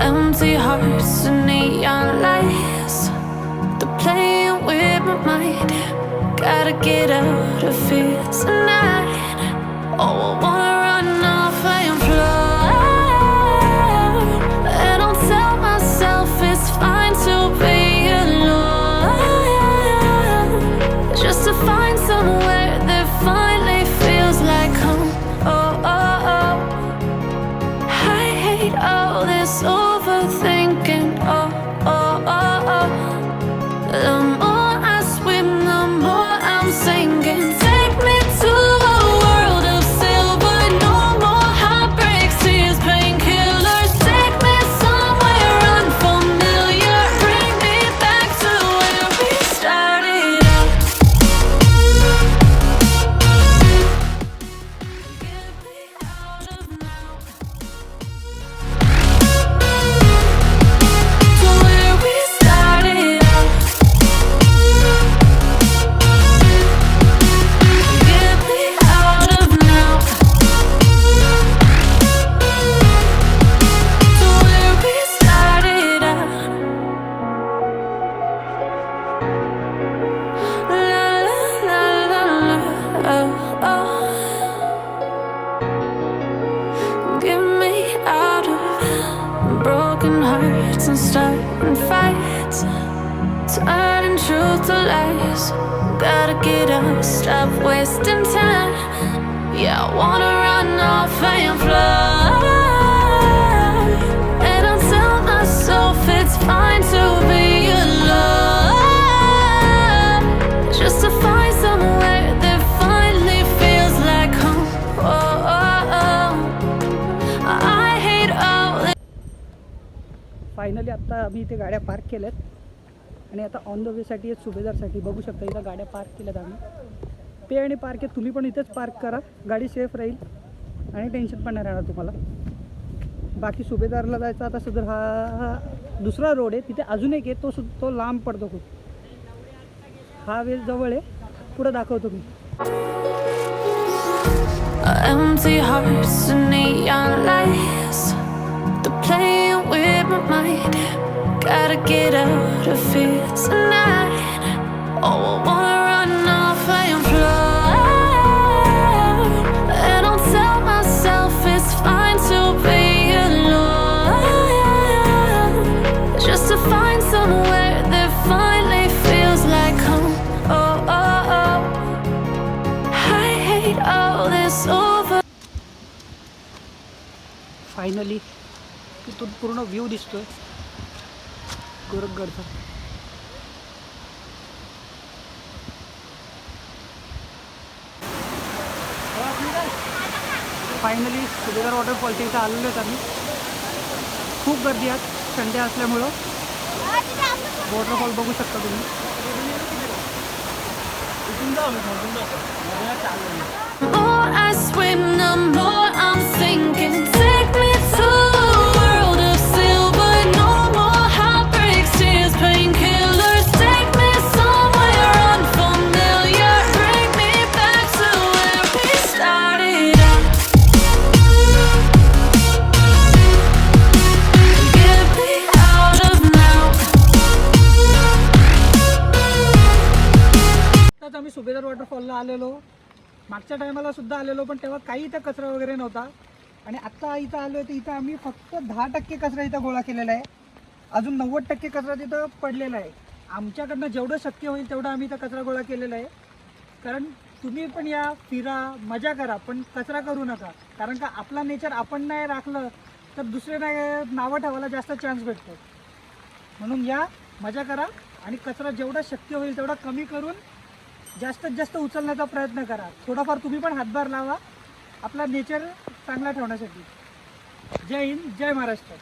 Empty hearts and neon lights, they're playing with my mind. Gotta get out of here tonight. Oh, I wanna run off and fly, and I'll tell myself it's fine to be alone, just to find somewhere that finally feels like home. Oh, oh, oh. I hate all this overthinking. Oh, oh, oh, oh. The more I swim, the more I'm sinking. Take me to a world of silver. No more heartbreaks, tears, painkillers. Take me somewhere unfamiliar. Bring me back to where we started out. Get me out of now. To where we started out. Get me out of now. To where we started out. La la la la la. Oh, oh. Get me out of broken hearts and starting fights, turning truth to lies. Gotta get up, stop wasting time. Yeah, I wanna run off and fly, and I'll tell myself it's fine to be alone, just to find somewhere that finally feels like home. Oh, oh, oh. I hate all this. Finally आत्ता आम्ही इथे गाड्या park केल्यात आणि आता on the वेसाठी आहेत सुभेदारसाठी. बघू शकता इथं गाड्या पार्क केल्यात आम्ही. पे आणि पार्क आहे, तुम्ही पण इथेच पार्क करा, गाडी सेफ राहील आणि टेन्शन पण नाही राहणार तुम्हाला. बाकी सुभेदारला जायचा आता सदर हा दुसरा रोड आहे, तिथे अजून एक आहे, तो लांब पडतो खूप. हा वेळ जवळ आहे, पुढं दाखवतो मी. Empty hearts and neon lights, they're playing with my mind. Gotta get out of here tonight. Oh, I wanna run off and fly, and I'll tell myself it's fine to be alone, just to find somewhere that finally feels like home. Oh, oh, oh. I hate all this over. Finally तिथून पूर्ण view दिसतोय गोरखगडचा. Finally subedar वॉटरफॉलच्या इथं आलेलो आहेत आम्ही. खूप गर्दी आहे संडे असल्यामुळं. वॉटरफॉल बघू शकता तुम्ही. More I swim, the more I'm sinking. Take me to a world of silver. No more heartbreaks, tears, painkillers. Take me somewhere unfamiliar. Bring me back to where we started out. Get me out of now. आताच आम्ही सुभेदार वॉटरफॉलला आलेलो. मागच्या टायमाला सुद्धा आलेलो, पण तेव्हा काही इथं कचरा वगैरे नव्हता. आणि आत्ता इथं आलो आहे तर इथं आम्ही फक्त 10% कचरा इथं गोळा केलेला आहे. अजून 90% कचरा तिथं पडलेला आहे. आमच्याकडनं जेवढं शक्य होईल तेवढं आम्ही इथं कचरा गोळा केलेला आहे. कारण तुम्ही पण या, फिरा, मजा करा, पण कचरा करू नका. कारण का आपला नेचर आपण नाही राखलं तर दुसरे नावं ठेवायला जास्त चान्स भेटतो. म्हणून या, मजा करा आणि कचरा जेवढा शक्य होईल तेवढा कमी करून जास्तीत जास्त उचलण्याचा प्रयत्न करा. थोडाफार तुम्ही पण हातभार लावा आपला नेचर चांगला ठेवण्यासाठी. जय हिंद, जय महाराष्ट्र.